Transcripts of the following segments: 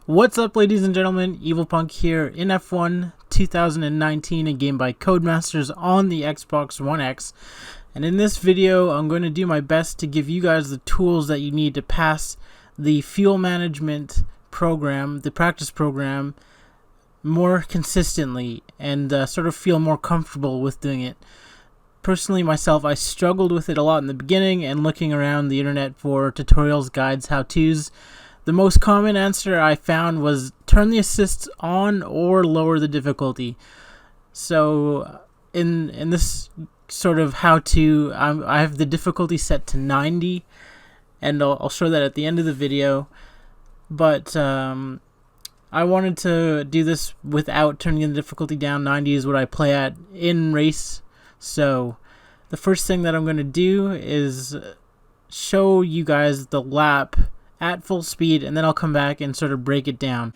What's up, ladies and gentlemen? Evil Punk here in F1 2019, a game by Codemasters on the Xbox One X. And in this video, I'm going to do my best to give you guys the tools that you need to pass the fuel management program, the practice program, more consistently and sort of feel more comfortable with doing it. Personally, myself, I struggled with it a lot in the beginning and looking around the internet for tutorials, guides, how-tos. The most common answer I found was turn the assists on or lower the difficulty. So in this sort of how-to, I have the difficulty set to 90, and I'll show that at the end of the video. But I wanted to do this without turning the difficulty down. 90 is what I play at in race. So the first thing that I'm going to do is show you guys the lap at full speed, and then I'll come back and sort of break it down.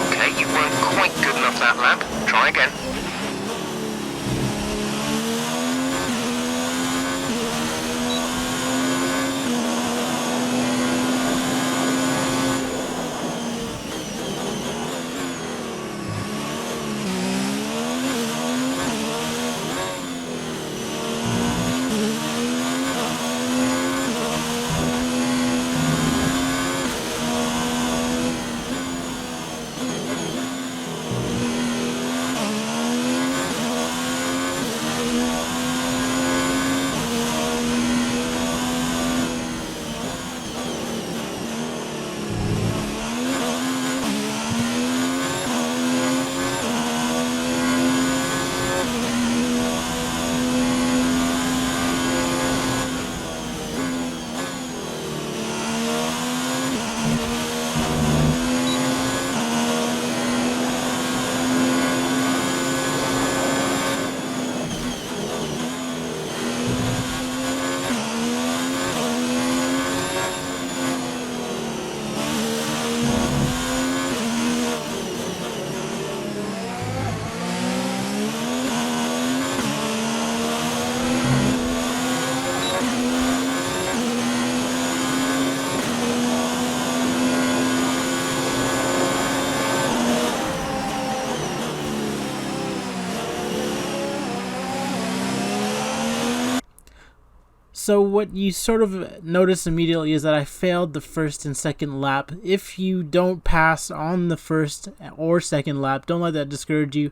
Okay, you weren't quite good enough that lap. Try again. So what you sort of notice immediately is that I failed the first and second lap. If you don't pass on the first or second lap, don't let that discourage you.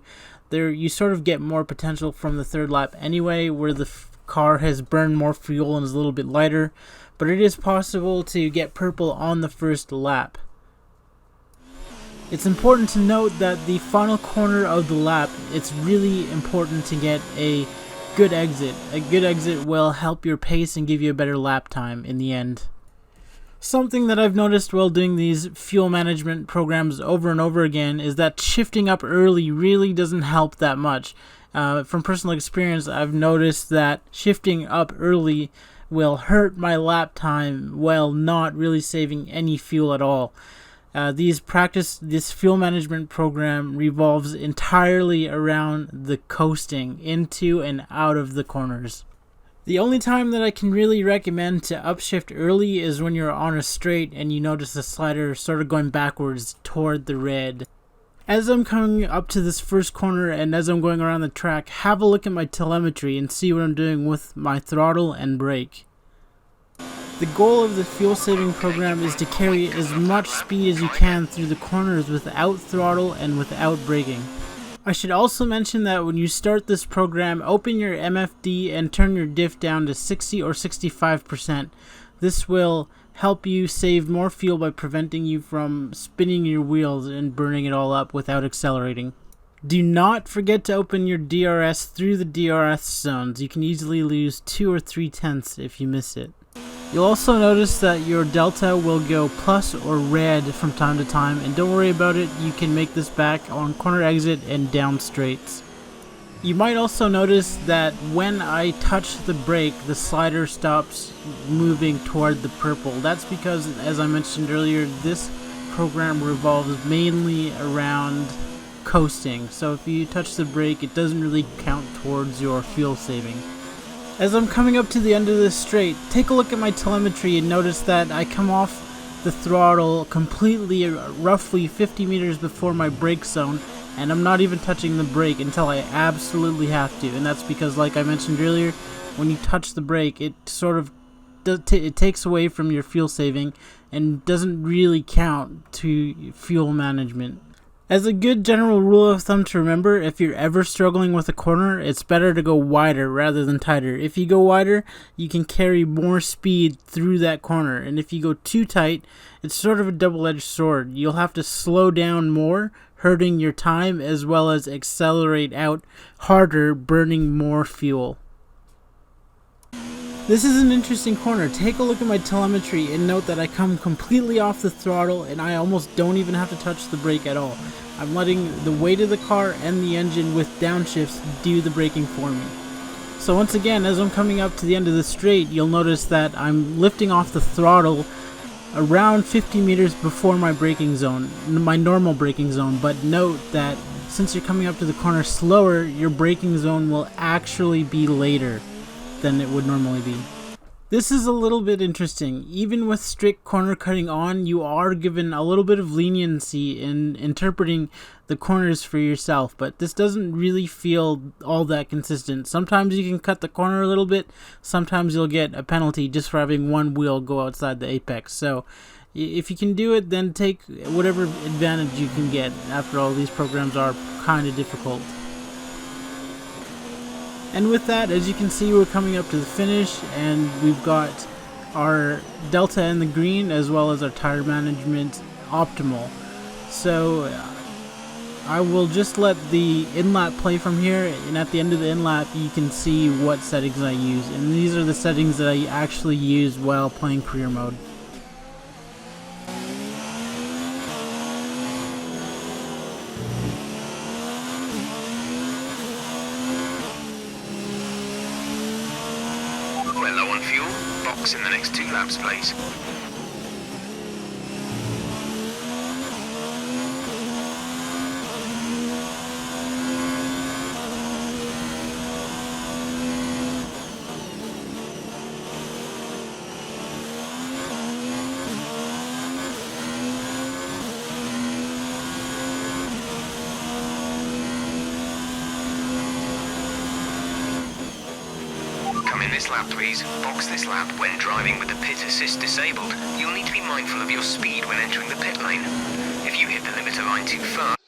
You sort of get more potential from the third lap anyway, where the car has burned more fuel and is a little bit lighter. But it is possible to get purple on the first lap. It's important to note that the final corner of the lap, it's really important to get a good exit. A good exit will help your pace and give you a better lap time in the end. Something that I've noticed while doing these fuel management programs over and over again is that shifting up early really doesn't help that much. From personal experience, I've noticed that shifting up early will hurt my lap time while not really saving any fuel at all. This fuel management program revolves entirely around the coasting into and out of the corners. The only time that I can really recommend to upshift early is when you're on a straight and you notice the slider sort of going backwards toward the red. As I'm coming up to this first corner and as I'm going around the track, have a look at my telemetry and see what I'm doing with my throttle and brake. The goal of the fuel saving program is to carry as much speed as you can through the corners without throttle and without braking. I should also mention that when you start this program, open your MFD and turn your diff down to 60 or 65%. This will help you save more fuel by preventing you from spinning your wheels and burning it all up without accelerating. Do not forget to open your DRS through the DRS zones. You can easily lose 2 or 3 tenths if you miss it. You'll also notice that your delta will go plus or red from time to time, and don't worry about it, you can make this back on corner exit and down straights. You might also notice that when I touch the brake, the slider stops moving toward the purple. That's because, as I mentioned earlier, this program revolves mainly around coasting. So if you touch the brake, it doesn't really count towards your fuel saving. As I'm coming up to the end of this straight, take a look at my telemetry and notice that I come off the throttle completely, roughly 50 meters before my brake zone, and I'm not even touching the brake until I absolutely have to. And that's because, like I mentioned earlier, when you touch the brake, it sort of it takes away from your fuel saving and doesn't really count to fuel management. As a good general rule of thumb to remember, if you're ever struggling with a corner, it's better to go wider rather than tighter. If you go wider, you can carry more speed through that corner, and if you go too tight, it's sort of a double-edged sword. You'll have to slow down more, hurting your time, as well as accelerate out harder, burning more fuel. This is an interesting corner. Take a look at my telemetry and note that I come completely off the throttle and I almost don't even have to touch the brake at all. I'm letting the weight of the car and the engine with downshifts do the braking for me. So once again, as I'm coming up to the end of the straight, you'll notice that I'm lifting off the throttle around 50 meters before my braking zone, my normal braking zone, but note that since you're coming up to the corner slower, your braking zone will actually be later than it would normally be. This is a little bit interesting. Even with strict corner cutting on, you are given a little bit of leniency in interpreting the corners for yourself, but this doesn't really feel all that consistent. Sometimes you can cut the corner a little bit, sometimes you'll get a penalty just for having one wheel go outside the apex. So if you can do it, then take whatever advantage you can get. After all, these programs are kind of difficult. And with that, as you can see, we're coming up to the finish, and we've got our delta in the green as well as our tire management optimal. So I will just let the in-lap play from here, and at the end of the in-lap you can see what settings I use. And these are the settings that I actually use while playing career mode. We're low on fuel. Box in the next 2 laps, please. Come in this lap, please. Box this lap. When driving with the pit assist disabled, you'll need to be mindful of your speed when entering the pit lane. If you hit the limiter line too fast,